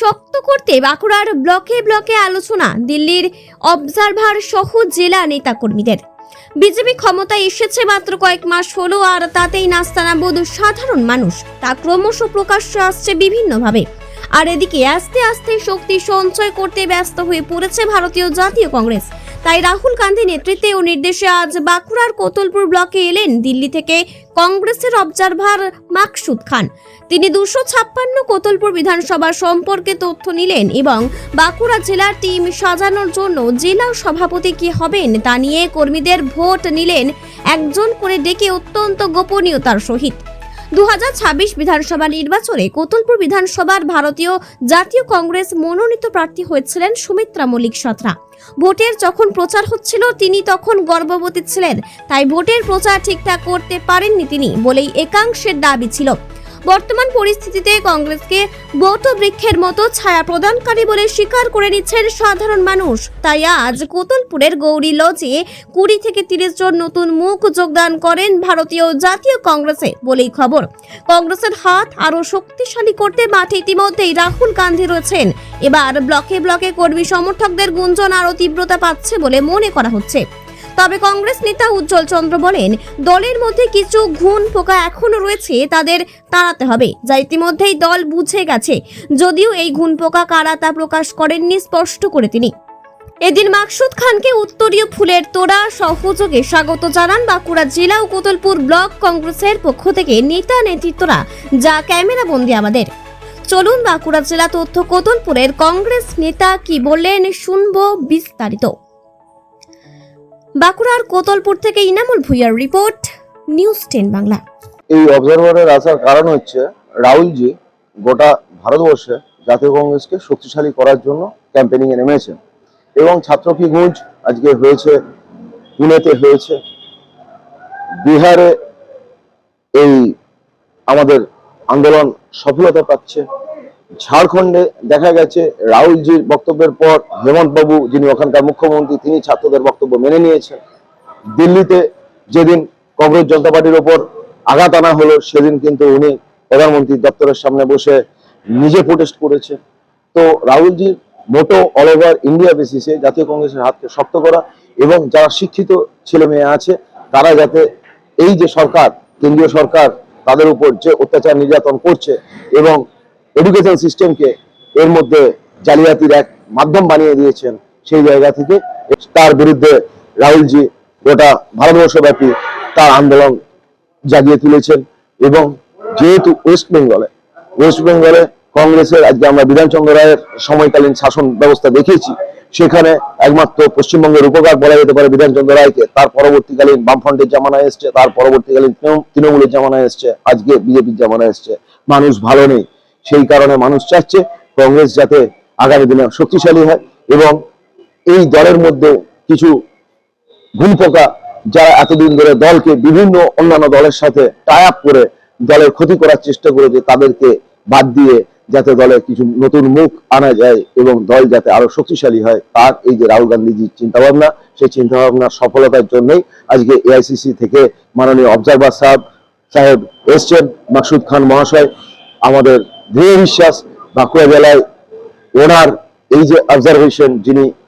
শক্ত করতে বাঁকুড়ার ব্লকে ব্লকে আলোচনা, দিল্লির অবজারভার সহ জেলা নেতাকর্মীদের। বিজেপি ক্ষমতায় এসেছে মাত্র কয়েক মাস হলো, আর তাতেই নাস্তানাবুদ সাধারণ মানুষ, তা ক্রমশ প্রকাশ্যে আসছে বিভিন্নভাবে। আর এদিকে আস্তে আস্তে শক্তি সঞ্চয় করতে ব্যস্ত হয়ে পড়েছে ভারতীয় জাতীয় কংগ্রেস। তাই রাহুল গান্ধী নেতৃত্বে ও নির্দেশে আজ বাঁকুড়ার কোতলপুর ব্লকে এলেন দিল্লি থেকে কংগ্রেসের অবজারভার মাকসুদ খান। তিনি 256 কোতলপুর বিধানসভা সম্পর্কে তথ্য নিলেন এবং বাঁকুড়া জেলার টিম সাজানোর জন্য জেলা সভাপতি কে হবেন তা নিয়ে কর্মীদের ভোট নিলেন একজন করে ডেকে অত্যন্ত গোপনীয়তার সহিত। 2026 বিধানসভা নির্বাচনে কোতলপুর বিধানসভার ভারতীয় জাতীয় কংগ্রেস মনোনীত প্রার্থী হয়েছিলেন সুমিত্রা মল্লিক সাঁতরা। ভোটের যখন প্রচার হচ্ছিল তিনি তখন গর্ভবতী ছিলেন, তাই ভোটের প্রচার ঠিকঠাক করতে পারেননি তিনি বলেই একাংশের দাবি ছিল। বর্তমান পরিস্থিতিতে কংগ্রেসকে বটবৃক্ষের মতো ছায়া প্রদানকারী বলে স্বীকার করে নিচ্ছেন সাধারণ মানুষ। তাই আজ কোতলপুরের গৌরী লজে 20 থেকে 30 জন নতুন মুখ যোগদান করেন ভারতীয় জাতীয় কংগ্রেসে বলেই খবর। কংগ্রেসের হাত আরো শক্তিশালী করতে মাঠে ইতিমধ্যেই রাহুল গান্ধী রয়েছেন। এবার ব্লকে ব্লকে কর্মী সমর্থকদের গুঞ্জন আরো তীব্রতা পাচ্ছে বলে মনে করা হচ্ছে। তবে কংগ্রেস নেতা উজ্জ্বল চন্দ্র বলেন, দলের মধ্যে কিছু ঘুণ পোকা এখনো রয়েছে, তাদের তাড়াতে হবে, যা ইতিমধ্যেই দল বুঝে গেছে। যদিও এই ঘুণ পোকা কারা তা প্রকাশ করেননি স্পষ্ট করে তিনি। এদিন মাকসুদ খানকে উত্তরীয় ফুলের তোড়া সহযোগে স্বাগত জানান বাঁকুড়া জেলা ও কোতলপুর ব্লক কংগ্রেসের পক্ষ থেকে নেতা নেতৃত্বরা, যা ক্যামেরা বন্দী আমাদের। চলুন বাঁকুড়া জেলা তথ্য কোতলপুরের কংগ্রেস নেতা কি বললেন শুনবো বিস্তারিত। বাঁকুড়ার কোতলপুর থেকে ইনামুল ভুইয়ার রিপোর্ট, নিউজ 10 বাংলা। এই অবজারভারের আসার কারণ হচ্ছে রাহুলজি গোটা ভারতবর্ষে জাতীয় কংগ্রেসকে শক্তিশালী করার জন্য ক্যাম্পেনিং এ নেমেছেন এবং ছাত্র কি গুঞ্জ আজকে হয়েছে, পুনেতে হয়েছে, বিহারে এই আমাদের আন্দোলন সফলতা পাচ্ছে, ঝাড়খণ্ডে দেখা গেছে রাহুলজির বক্তব্যের পর হেমন্ত বাবু যিনি ওখানকার মুখ্যমন্ত্রী তিনি ছাত্রদের বক্তব্য মেনে নিয়েছেন। দিল্লিতে যেদিন কংগ্রেস জনতা পার্টির ওপর আঘাত আনা হলো সেদিন কিন্তু উনি প্রধানমন্ত্রীর দপ্তরের সামনে বসে নিজে প্রোটেস্ট করেছে। তো রাহুলজির মোটো অল ওভার ইন্ডিয়া বেসিসে জাতীয় কংগ্রেসের হাতকে শক্ত করা এবং যারা শিক্ষিত ছেলে মেয়ে আছে তারা যাতে এই যে সরকার, কেন্দ্রীয় সরকার তাদের উপর যে অত্যাচার নির্যাতন করছে এবং এডুকেশন সিস্টেমকে এর মধ্যে জালিয়াতির এক মাধ্যম বানিয়ে দিয়েছেন, সেই জায়গা থেকে তার বিরুদ্ধে রাহুলজি গোটা ভারতবর্ষব্যাপী তার আন্দোলন জাগিয়ে তুলেছেন। এবং যেহেতু ওয়েস্ট বেঙ্গলে কংগ্রেসের আজকে আমরা বিধানচন্দ্র রায়ের সময়কালীন শাসন ব্যবস্থা দেখেছি, সেখানে একমাত্র পশ্চিমবঙ্গের উপকার বলা যেতে পারে বিধানচন্দ্র রায়কে। তার পরবর্তীকালীন বামফ্রন্টের জামানায় এসছে, তার পরবর্তীকালীন তৃণমূলের জামানায় এসছে, আজকে বিজেপির জামানায় এসছে। মানুষ ভালো নেই, সেই কারণে মানুষ চাচ্ছে কংগ্রেস যাতে আগামী দিনে শক্তিশালী হয় এবং এই দলের মধ্যে কিছু ঘুণ পোকা যারা এতদিন ধরে দলকে বিভিন্ন অন্যান্য দলের সাথে টাই আপ করে দলের ক্ষতি করার চেষ্টা করেছে তাদেরকে বাদ দিয়ে যাতে দলে কিছু নতুন মুখ আনা যায় এবং দল যাতে আরো শক্তিশালী হয়, তার এই যে রাহুল গান্ধীজির চিন্তাভাবনা, সেই চিন্তাভাবনার সফলতার জন্যই আজকে এআইসিসি থেকে মাননীয় অবজারভার সাহেব এসছেন। মাকসুদ খান মহাশয়, আমাদের দৃঢ় বিশ্বাস বাঁকুড়া জেলায় ওনার এই যে অবজারভেশন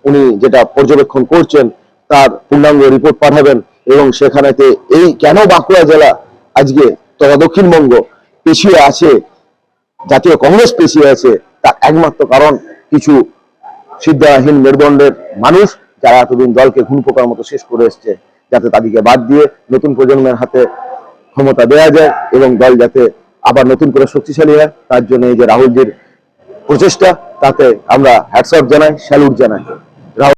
উনি যেটা পর্যবেক্ষণ করছেন তার পূর্ণাঙ্গ রিপোর্ট পাঠাবেন এবং সেখানেতে এই কেন বাঁকুড়া জেলা আজকে তথা দক্ষিণবঙ্গ পিছিয়ে আছে, জাতীয় কংগ্রেস পিছিয়ে আছে, তার একমাত্র কারণ কিছু সিদ্ধাহীন মেরুদণ্ডের মানুষ যারা এতদিন দলকে ঘুণ পোকার মতো শেষ করে এসছে, যাতে তাদেরকে বাদ দিয়ে নতুন প্রজন্মের হাতে ক্ষমতা দেওয়া যায় এবং দল যাতে আবার নতুন করে শক্তিশালী হয়, তার জন্য এই যে রাহুলজির প্রচেষ্টা, তাতে আমরা হ্যাটস অফ জানাই, স্যালুট জানাই।